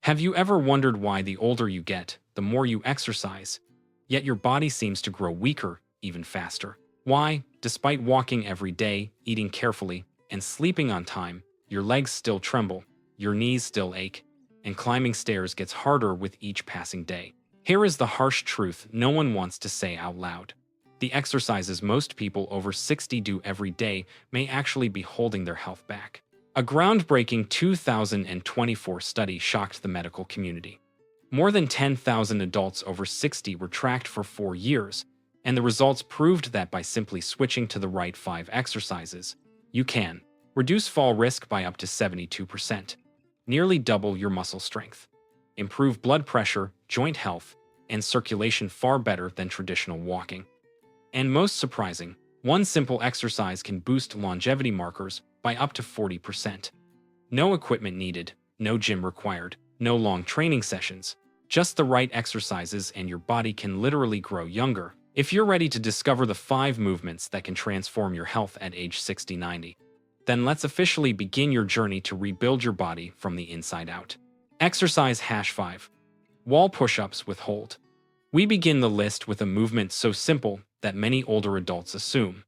Have you ever wondered why the older you get, the more you exercise, yet your body seems to grow weaker even faster? Why, despite walking every day, eating carefully, and sleeping on time, your legs still tremble, your knees still ache, and climbing stairs gets harder with each passing day? Here is the harsh truth no one wants to say out loud. The exercises most people over 60 do every day may actually be holding their health back. A groundbreaking 2024 study shocked the medical community. More than 10,000 adults over 60 were tracked for 4 years, and the results proved that by simply switching to the right 5 exercises, you can reduce fall risk by up to 72%, nearly double your muscle strength, improve blood pressure, joint health, and circulation far better than traditional walking. And most surprising, one simple exercise can boost longevity markers by up to 40%. No equipment needed, no gym required, no long training sessions, just the right exercises and your body can literally grow younger. If you're ready to discover the 5 movements that can transform your health at age 60-90, then let's officially begin your journey to rebuild your body from the inside out. Exercise #5. Wall push-ups with hold. We begin the list with a movement so simple that many older adults assume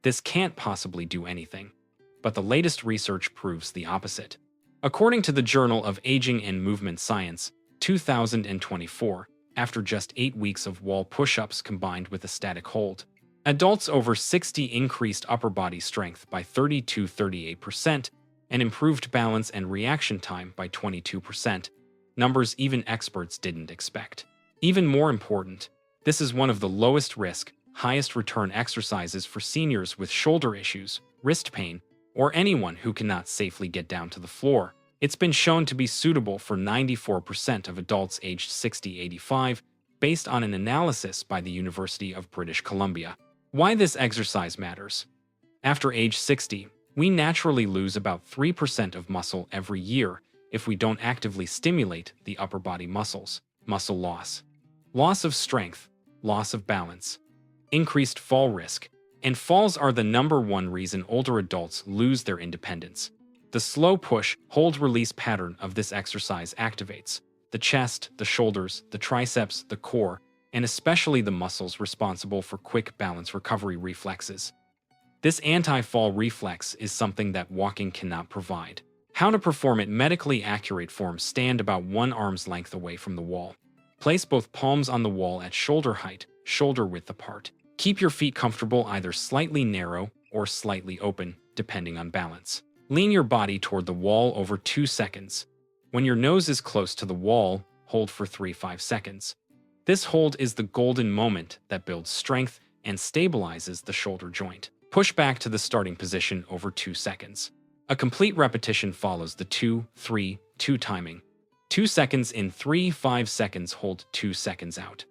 this can't possibly do anything. But the latest research proves the opposite. According to the Journal of Aging and Movement Science, 2024, after just 8 weeks of wall push-ups combined with a static hold, adults over 60 increased upper body strength by 32–38% and improved balance and reaction time by 22%, numbers even experts didn't expect. Even more important, this is one of the lowest risk, highest return exercises for seniors with shoulder issues, wrist pain, or anyone who cannot safely get down to the floor. It's been shown to be suitable for 94% of adults aged 60–85, based on an analysis by the University of British Columbia. Why this exercise matters? After age 60, we naturally lose about 3% of muscle every year if we don't actively stimulate the upper body muscles. Muscle loss, loss of strength, loss of balance, increased fall risk, and falls are the #1 reason older adults lose their independence. The slow push-hold-release pattern of this exercise activates the chest, the shoulders, the triceps, the core, and especially the muscles responsible for quick balance recovery reflexes. This anti-fall reflex is something that walking cannot provide. How to perform it: medically accurate form: stand about 1 arm's length away from the wall. Place both palms on the wall at shoulder height, shoulder width apart. Keep your feet comfortable, either slightly narrow or slightly open, depending on balance. Lean your body toward the wall over 2 seconds. When your nose is close to the wall, hold for 3–5 seconds. This hold is the golden moment that builds strength and stabilizes the shoulder joint. Push back to the starting position over 2 seconds. A complete repetition follows the 2–3–2 timing. 2 seconds in, 3–5 seconds, hold 2 seconds out.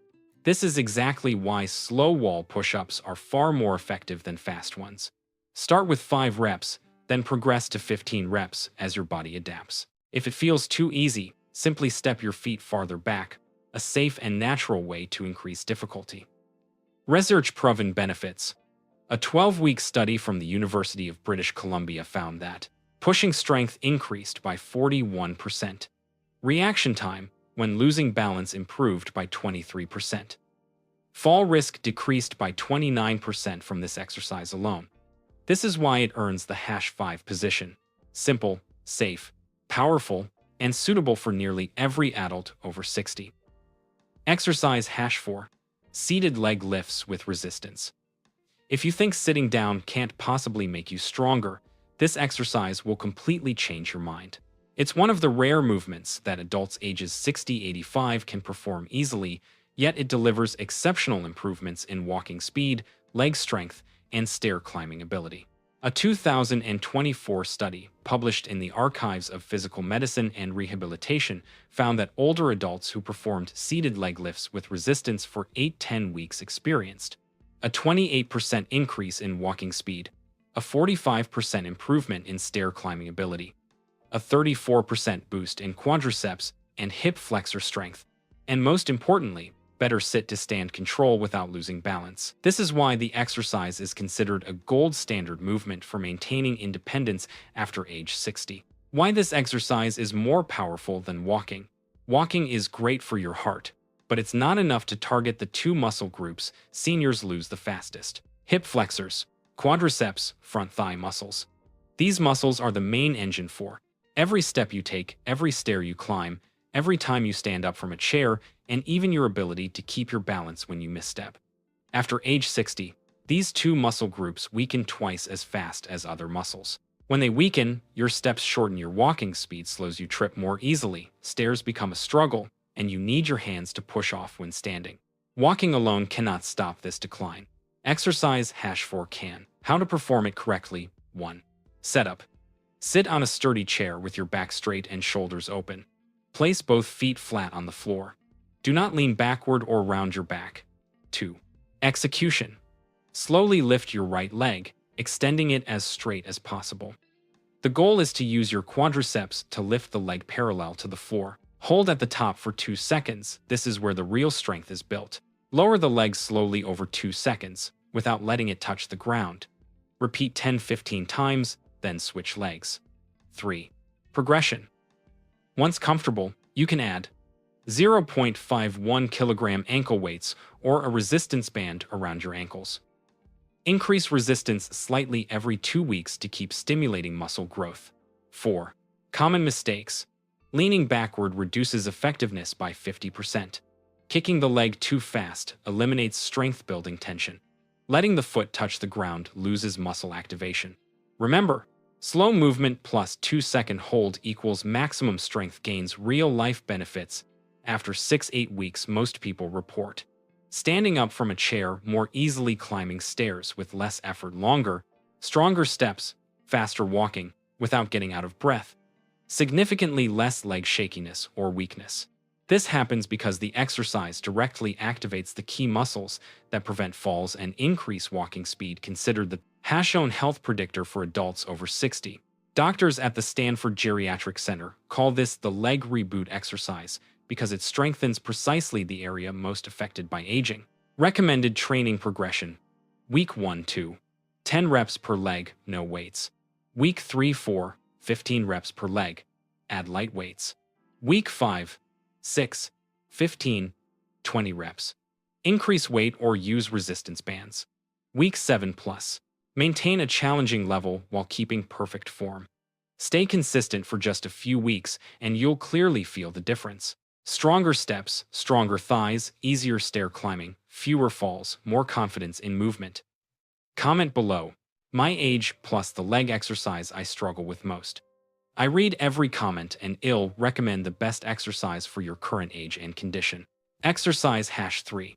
This is exactly why slow wall push-ups are far more effective than fast ones. Start with 5 reps, then progress to 15 reps as your body adapts. If it feels too easy, simply step your feet farther back, a safe and natural way to increase difficulty. Research-proven benefits. A 12-week study from the University of British Columbia found that pushing strength increased by 41%. Reaction time, when losing balance, improved by 23%. Fall risk decreased by 29% from this exercise alone. This is why it earns the #5 position. Simple, safe, powerful, and suitable for nearly every adult over 60. Exercise #4. Seated leg lifts with resistance. If you think sitting down can't possibly make you stronger, this exercise will completely change your mind. It's one of the rare movements that adults ages 60–85 can perform easily, yet it delivers exceptional improvements in walking speed, leg strength, and stair climbing ability. A 2024 study, published in the Archives of Physical Medicine and Rehabilitation, found that older adults who performed seated leg lifts with resistance for 8–10 weeks experienced a 28% increase in walking speed, a 45% improvement in stair climbing ability, a 34% boost in quadriceps and hip flexor strength, and most importantly, better sit-to-stand control without losing balance. This is why the exercise is considered a gold standard movement for maintaining independence after age 60. Why this exercise is more powerful than walking. Walking is great for your heart, but it's not enough to target the two muscle groups seniors lose the fastest: hip flexors, quadriceps, front thigh muscles. These muscles are the main engine for every step you take, every stair you climb, every time you stand up from a chair, and even your ability to keep your balance when you misstep. After age 60, these two muscle groups weaken twice as fast as other muscles. When they weaken, your steps shorten, your walking speed slows, you trip more easily, stairs become a struggle, and you need your hands to push off when standing. Walking alone cannot stop this decline. Exercise #4 can. How to perform it correctly. 1. Setup. Sit on a sturdy chair with your back straight and shoulders open. Place both feet flat on the floor. Do not lean backward or round your back. 2. Execution. Slowly lift your right leg, extending it as straight as possible. The goal is to use your quadriceps to lift the leg parallel to the floor. Hold at the top for 2 seconds. This is where the real strength is built. Lower the leg slowly over 2 seconds, without letting it touch the ground. Repeat 10-15 times, then switch legs. 3. Progression. Once comfortable, you can add 0.51 kilogram ankle weights or a resistance band around your ankles. Increase resistance slightly every 2 weeks to keep stimulating muscle growth. 4. Common mistakes. Leaning backward reduces effectiveness by 50%. Kicking the leg too fast eliminates strength-building tension. Letting the foot touch the ground loses muscle activation. Remember, slow movement plus 2-second hold equals maximum strength gains. Real-life benefits. After 6-8 weeks, most people report standing up from a chair more easily, climbing stairs with less effort, longer, stronger steps, faster walking without getting out of breath, significantly less leg shakiness or weakness. This happens because the exercise directly activates the key muscles that prevent falls and increase walking speed. Considered the has-shown health predictor for adults over 60. Doctors at the Stanford Geriatric Center call this the leg reboot exercise because it strengthens precisely the area most affected by aging. Recommended training progression. Week 1-2, 10 reps per leg, no weights. Week 3-4, 15 reps per leg. Add light weights. Week 5-6, 15, 20 reps. Increase weight or use resistance bands. Week 7+. Maintain a challenging level while keeping perfect form. Stay consistent for just a few weeks and you'll clearly feel the difference. Stronger steps, stronger thighs, easier stair climbing, fewer falls, more confidence in movement. Comment below. My age plus the leg exercise I struggle with most. I read every comment and I'll recommend the best exercise for your current age and condition. Exercise #3.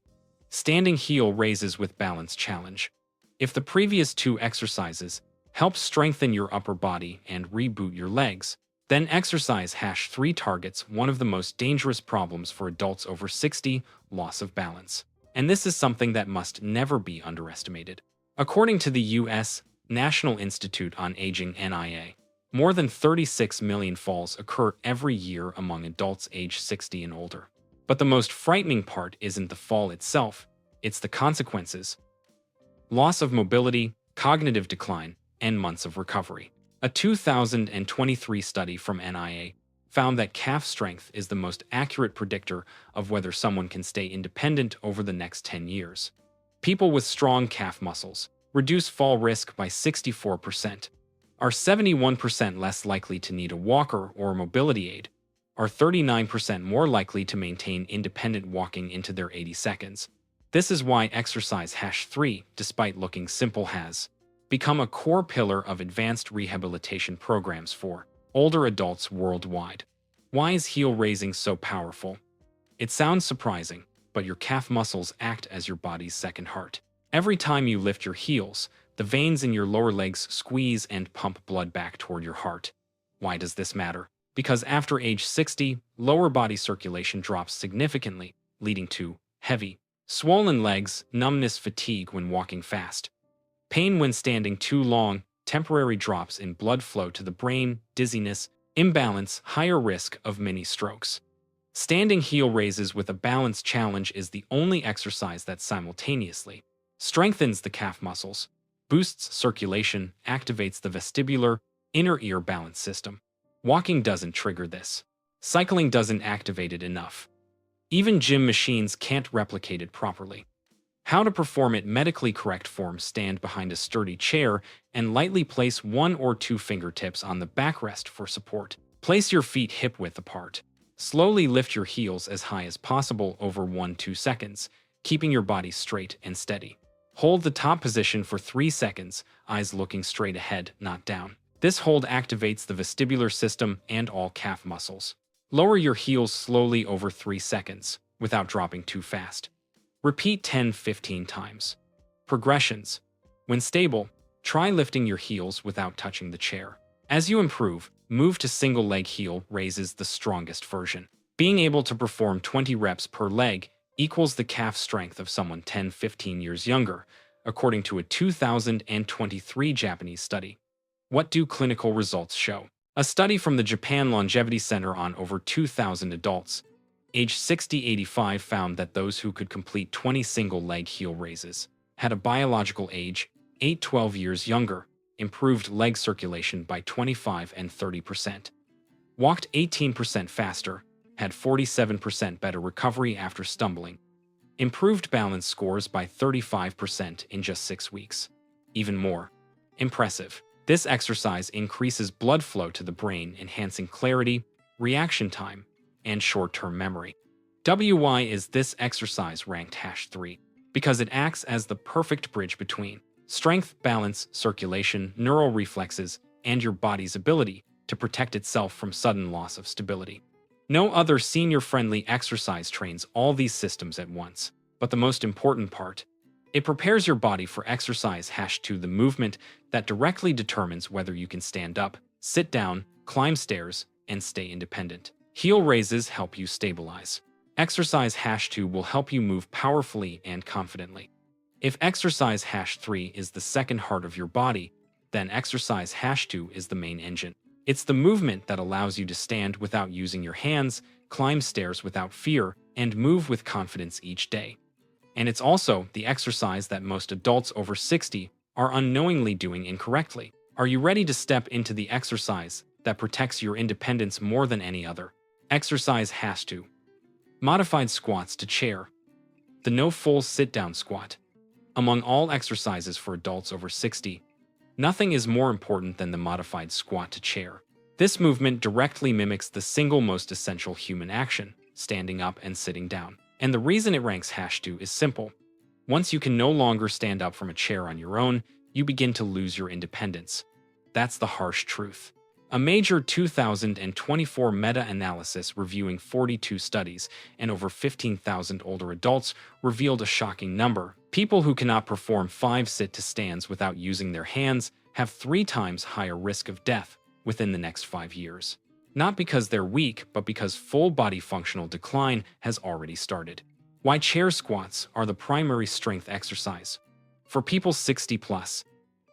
Standing heel raises with balance challenge. If the previous 2 exercises help strengthen your upper body and reboot your legs, then exercise #3 targets one of the most dangerous problems for adults over 60, loss of balance. And this is something that must never be underestimated. According to the U.S. National Institute on Aging (NIA), more than 36 million falls occur every year among adults age 60 and older. But the most frightening part isn't the fall itself, it's the consequences. Loss of mobility, cognitive decline, and months of recovery. A 2023 study from NIA found that calf strength is the most accurate predictor of whether someone can stay independent over the next 10 years. People with strong calf muscles reduce fall risk by 64%, are 71% less likely to need a walker or a mobility aid, are 39% more likely to maintain independent walking into their 80 seconds. This is why exercise #3, despite looking simple, has become a core pillar of advanced rehabilitation programs for older adults worldwide. Why is heel raising so powerful? It sounds surprising, but your calf muscles act as your body's second heart. Every time you lift your heels, the veins in your lower legs squeeze and pump blood back toward your heart. Why does this matter? Because after age 60, lower body circulation drops significantly, leading to heavy, swollen legs, numbness, fatigue when walking fast, pain when standing too long, temporary drops in blood flow to the brain, dizziness, imbalance, higher risk of mini strokes. Standing heel raises with a balance challenge is the only exercise that simultaneously strengthens the calf muscles, boosts circulation, activates the vestibular, inner ear balance system. Walking doesn't trigger this. Cycling doesn't activate it enough. Even gym machines can't replicate it properly. How to perform it: medically correct form: stand behind a sturdy chair and lightly place 1 or 2 fingertips on the backrest for support. Place your feet hip-width apart. Slowly lift your heels as high as possible over 1-2 seconds, keeping your body straight and steady. Hold the top position for 3 seconds, eyes looking straight ahead, not down. This hold activates the vestibular system and all calf muscles. Lower your heels slowly over 3 seconds, without dropping too fast. Repeat 10-15 times. Progressions. When stable, try lifting your heels without touching the chair. As you improve, move to single leg heel raises, the strongest version. Being able to perform 20 reps per leg equals the calf strength of someone 10-15 years younger, according to a 2023 Japanese study. What do clinical results show? A study from the Japan Longevity Center on over 2,000 adults, age 60-85, found that those who could complete 20 single-leg heel raises had a biological age 8-12 years younger, improved leg circulation by 25 and 30%, walked 18% faster, had 47% better recovery after stumbling, improved balance scores by 35% in just 6 weeks. Even more impressive, this exercise increases blood flow to the brain, enhancing clarity, reaction time, and short-term memory. Why is this exercise ranked #3? Because it acts as the perfect bridge between strength, balance, circulation, neural reflexes, and your body's ability to protect itself from sudden loss of stability. No other senior-friendly exercise trains all these systems at once. But the most important part, it prepares your body for exercise #2, the movement that directly determines whether you can stand up, sit down, climb stairs, and stay independent. Heel raises help you stabilize. Exercise #2 will help you move powerfully and confidently. If exercise #3 is the second heart of your body, then exercise #2 is the main engine. It's the movement that allows you to stand without using your hands, climb stairs without fear, and move with confidence each day. And it's also the exercise that most adults over 60 are unknowingly doing incorrectly. Are you ready to step into the exercise that protects your independence more than any other? Exercise #2. Modified squats to chair. The no full sit-down squat. Among all exercises for adults over 60, nothing is more important than the modified squat to chair. This movement directly mimics the single most essential human action, standing up and sitting down. And the reason it ranks #2 is simple. Once you can no longer stand up from a chair on your own, you begin to lose your independence. That's the harsh truth. A major 2024 meta-analysis reviewing 42 studies and over 15,000 older adults revealed a shocking number. People who cannot perform 5 sit-to-stands without using their hands have 3 times higher risk of death within the next 5 years. Not because they're weak, but because full body functional decline has already started. Why chair squats are the primary strength exercise. For people 60 plus,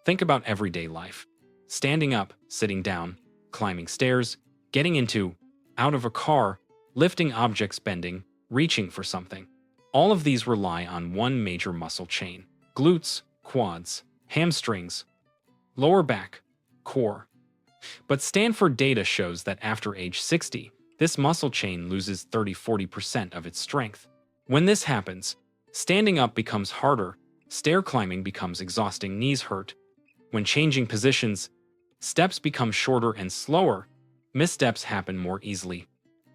think about everyday life. Standing up, sitting down, climbing stairs, getting into, out of a car, lifting objects, bending, reaching for something. All of these rely on one major muscle chain: glutes, quads, hamstrings, lower back, core. But Stanford data shows that after age 60, this muscle chain loses 30-40% of its strength. When this happens, standing up becomes harder, stair climbing becomes exhausting, knees hurt. When changing positions, steps become shorter and slower, missteps happen more easily.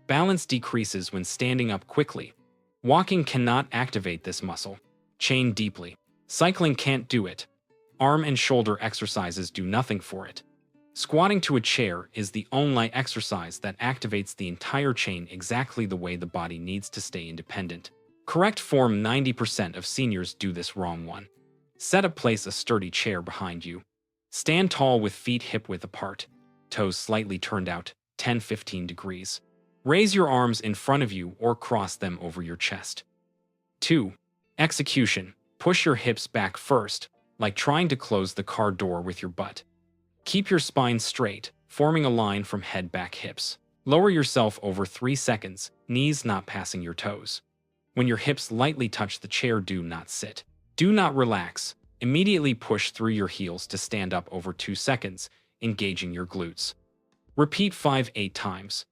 Balance decreases when standing up quickly. Walking cannot activate this muscle chain deeply. Cycling can't do it. Arm and shoulder exercises do nothing for it. Squatting to a chair is the only exercise that activates the entire chain exactly the way the body needs to stay independent. Correct form: 90% of seniors do this wrong. 1. Place a sturdy chair behind you. Stand tall with feet hip-width apart, toes slightly turned out, 10-15 degrees. Raise your arms in front of you or cross them over your chest. 2. Execution: push your hips back first, like trying to close the car door with your butt. Keep your spine straight, forming a line from head back hips. Lower yourself over 3 seconds, knees not passing your toes. When your hips lightly touch the chair, do not sit. Do not relax. Immediately push through your heels to stand up over 2 seconds, engaging your glutes. Repeat 5-8 times.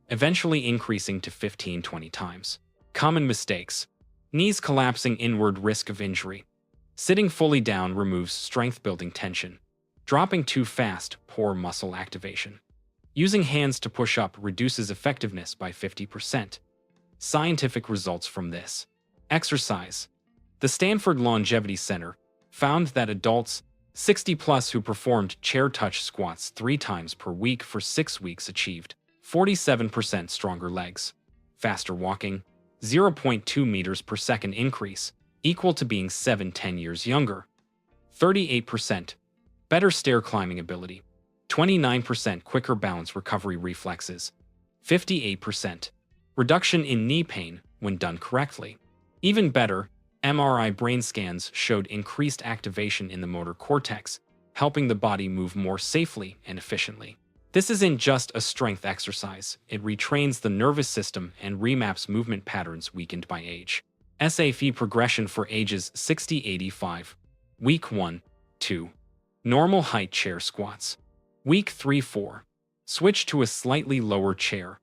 eventually increasing to 15-20 times. Common mistakes. Knees collapsing inward, risk of injury. Sitting fully down removes strength-building tension. Dropping too fast, poor muscle activation. Using hands to push up reduces effectiveness by 50%. Scientific results from this. Exercise. The Stanford Longevity Center found that adults 60+ who performed chair touch squats 3 times per week for 6 weeks achieved 47% stronger legs, faster walking, 0.2 meters per second increase, equal to being 7-10 years younger, 38% better stair climbing ability, 29% quicker balance recovery reflexes, 58% reduction in knee pain when done correctly. Even better, MRI brain scans showed increased activation in the motor cortex, helping the body move more safely and efficiently. This isn't just a strength exercise, it retrains the nervous system and remaps movement patterns weakened by age. SAFE progression for ages 60-85. Week 1-2. Normal height chair squats. Week 3-4. Switch to a slightly lower chair,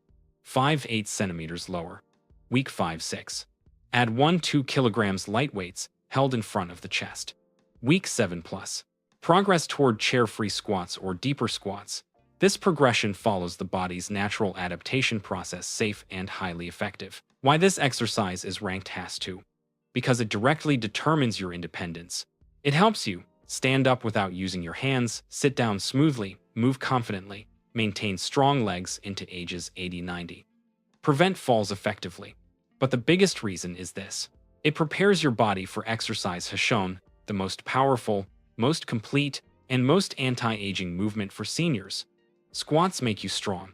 5-8 centimeters lower. Week 5-6. Add 1-2 kilograms light weights held in front of the chest. Week 7+. Progress toward chair-free squats or deeper squats. This progression follows the body's natural adaptation process, safe and highly effective. Why this exercise is ranked has-to? Because it directly determines your independence. It helps you stand up without using your hands, sit down smoothly, move confidently, maintain strong legs into ages 80-90. Prevent falls effectively. But the biggest reason is this. It prepares your body for exercise has shown the most powerful, most complete, and most anti-aging movement for seniors. Squats make you strong,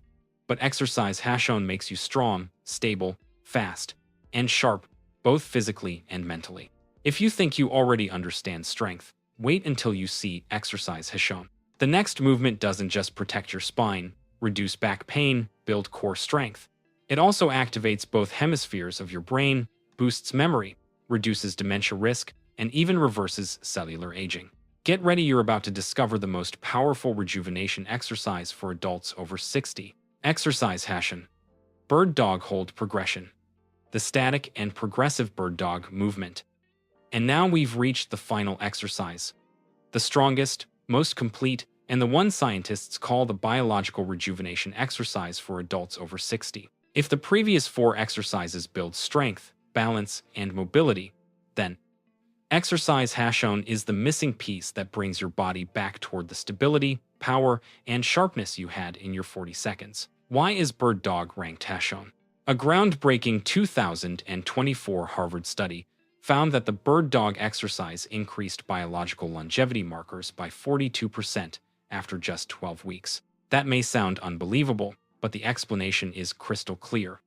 but exercise has shown makes you strong, stable, fast, and sharp, both physically and mentally. If you think you already understand strength, wait until you see exercise has shown. The next movement doesn't just protect your spine, reduce back pain, build core strength. It also activates both hemispheres of your brain, boosts memory, reduces dementia risk, and even reverses cellular aging. Get ready, you're about to discover the most powerful rejuvenation exercise for adults over 60. Exercise Hashin. Bird Dog Hold Progression. The static and progressive bird dog movement. And now we've reached the final exercise. The strongest, most complete, and the one scientists call the biological rejuvenation exercise for adults over 60. If the previous 4 exercises build strength, balance, and mobility, then exercise Hashin is the missing piece that brings your body back toward the stability, power, and sharpness you had in your 40 seconds. Why is bird dog ranked Hashin? A groundbreaking 2024 Harvard study found that the bird dog exercise increased biological longevity markers by 42% after just 12 weeks. That may sound unbelievable, but the explanation is crystal clear.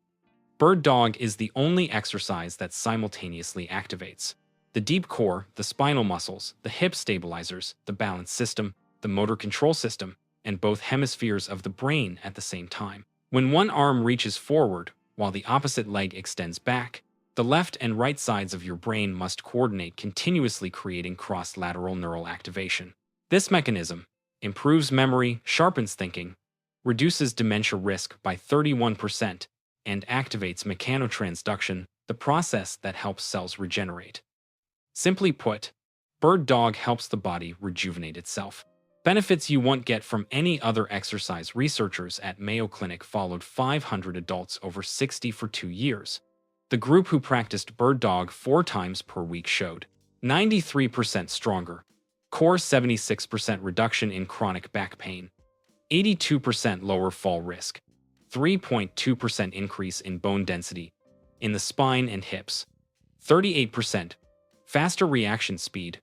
Bird dog is the only exercise that simultaneously activates the deep core, the spinal muscles, the hip stabilizers, the balance system, the motor control system, and both hemispheres of the brain at the same time. When one arm reaches forward, while the opposite leg extends back, the left and right sides of your brain must coordinate continuously, creating cross-lateral neural activation. This mechanism improves memory, sharpens thinking, reduces dementia risk by 31%, and activates mechanotransduction, the process that helps cells regenerate. Simply put, bird dog helps the body rejuvenate itself. Benefits you won't get from any other exercise. Researchers at Mayo Clinic followed 500 adults over 60 for 2 years. The group who practiced bird dog 4 times per week showed 93% stronger core, 76% reduction in chronic back pain, 82% lower fall risk, 3.2% increase in bone density in the spine and hips, 38% faster reaction speed,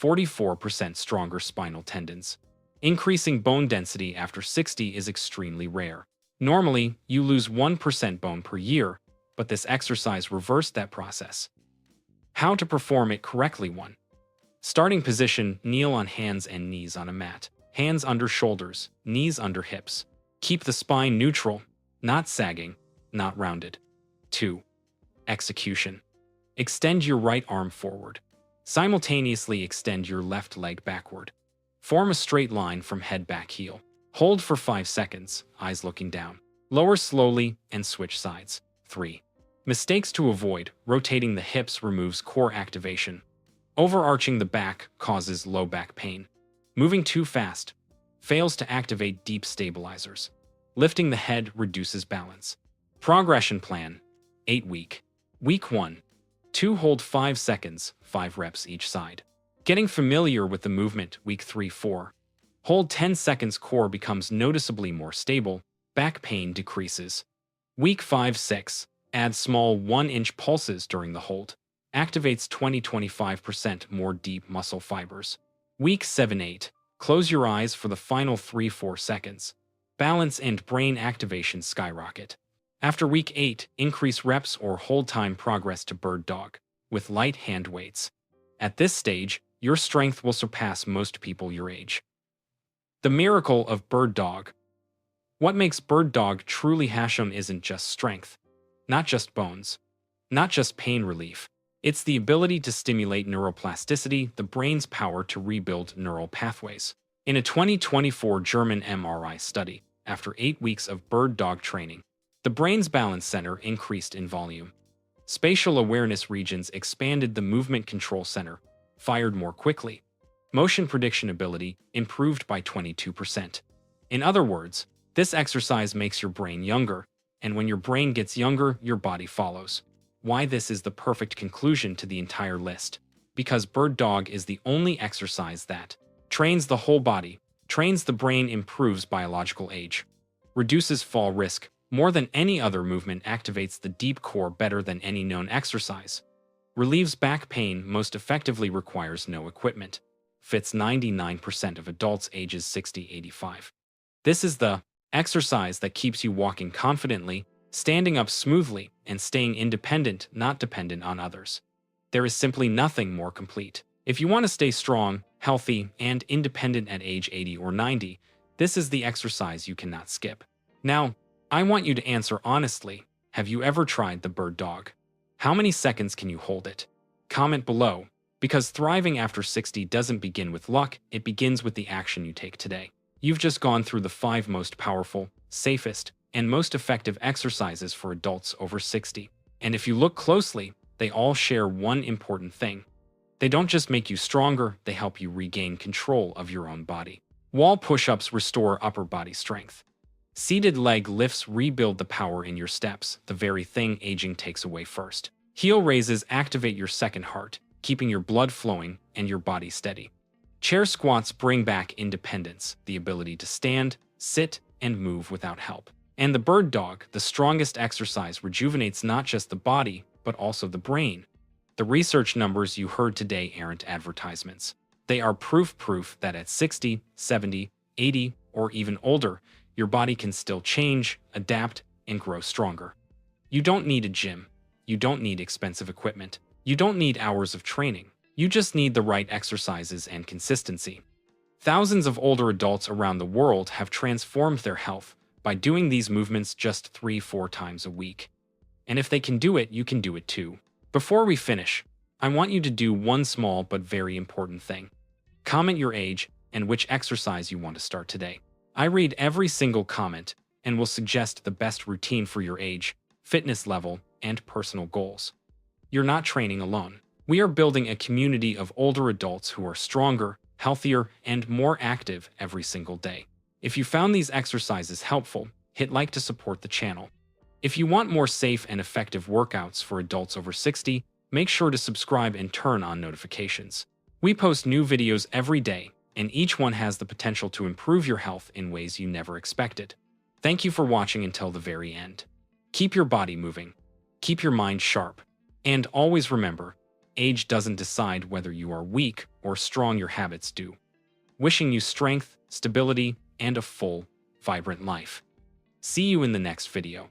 44% stronger spinal tendons. Increasing bone density after 60 is extremely rare. Normally, you lose 1% bone per year, but this exercise reversed that process. How to perform it correctly? 1. Starting position: kneel on hands and knees on a mat. Hands under shoulders, knees under hips. Keep the spine neutral, not sagging, not rounded. 2. Execution. Extend your right arm forward. Simultaneously extend your left leg backward. Form a straight line from head back heel. Hold for 5 seconds, eyes looking down. Lower slowly and switch sides. 3. Mistakes to avoid. Rotating the hips removes core activation. Overarching the back causes low back pain. Moving too fast fails to activate deep stabilizers. Lifting the head reduces balance. Progression plan. 8-week. Week 1. 2. Hold 5 seconds, 5 reps each side. Getting familiar with the movement. Week 3-4. Hold 10 seconds. Core becomes noticeably more stable. Back pain decreases. Week 5-6. Add small 1-inch pulses during the hold. Activates 20-25% more deep muscle fibers. Week 7-8. Close your eyes for the final 3-4 seconds. Balance and brain activation skyrocket. After week 8, increase reps or hold time. Progress to bird dog with light hand weights. At this stage, your strength will surpass most people your age. The miracle of bird dog. What makes bird dog truly awesome isn't just strength, not just bones, not just pain relief. It's the ability to stimulate neuroplasticity, the brain's power to rebuild neural pathways. In a 2024 German MRI study, after 8 weeks of bird dog training, the brain's balance center increased in volume. Spatial awareness regions expanded. The movement control center fired more quickly. Motion prediction ability improved by 22%. In other words, this exercise makes your brain younger, and when your brain gets younger, your body follows. Why this is the perfect conclusion to the entire list. Because bird dog is the only exercise that trains the whole body, trains the brain, improves biological age, reduces fall risk more than any other movement, activates the deep core better than any known exercise, relieves back pain most effectively, requires no equipment, fits 99% of adults ages 60-85. This is the exercise that keeps you walking confidently, standing up smoothly, and staying independent, not dependent on others. There is simply nothing more complete. If you want to stay strong, healthy, and independent at age 80 or 90, this is the exercise you cannot skip. Now, I want you to answer honestly. Have you ever tried the bird dog? How many seconds can you hold it? Comment below, because thriving after 60 doesn't begin with luck, it begins with the action you take today. You've just gone through the 5 most powerful, safest, and most effective exercises for adults over 60. And if you look closely, they all share one important thing. They don't just make you stronger, they help you regain control of your own body. Wall push-ups restore upper body strength. Seated leg lifts rebuild the power in your steps, the very thing aging takes away first. Heel raises activate your second heart, keeping your blood flowing and your body steady. Chair squats bring back independence, the ability to stand, sit, and move without help. And the bird dog, the strongest exercise, rejuvenates not just the body, but also the brain. The research numbers you heard today aren't advertisements. They are proof that at 60, 70, 80, or even older, your body can still change, adapt, and grow stronger. You don't need a gym. You don't need expensive equipment. You don't need hours of training. You just need the right exercises and consistency. Thousands of older adults around the world have transformed their health by doing these movements just 3-4 times a week. And if they can do it, you can do it too. Before we finish, I want you to do one small but very important thing. Comment your age and which exercise you want to start today. I read every single comment and will suggest the best routine for your age, fitness level, and personal goals. You're not training alone. We are building a community of older adults who are stronger, healthier, and more active every single day. If you found these exercises helpful, hit like to support the channel. If you want more safe and effective workouts for adults over 60, make sure to subscribe and turn on notifications. We post new videos every day, and each one has the potential to improve your health in ways you never expected. Thank you for watching until the very end. Keep your body moving, keep your mind sharp, and always remember, age doesn't decide whether you are weak or strong, your habits do. Wishing you strength, stability, and a full, vibrant life. See you in the next video.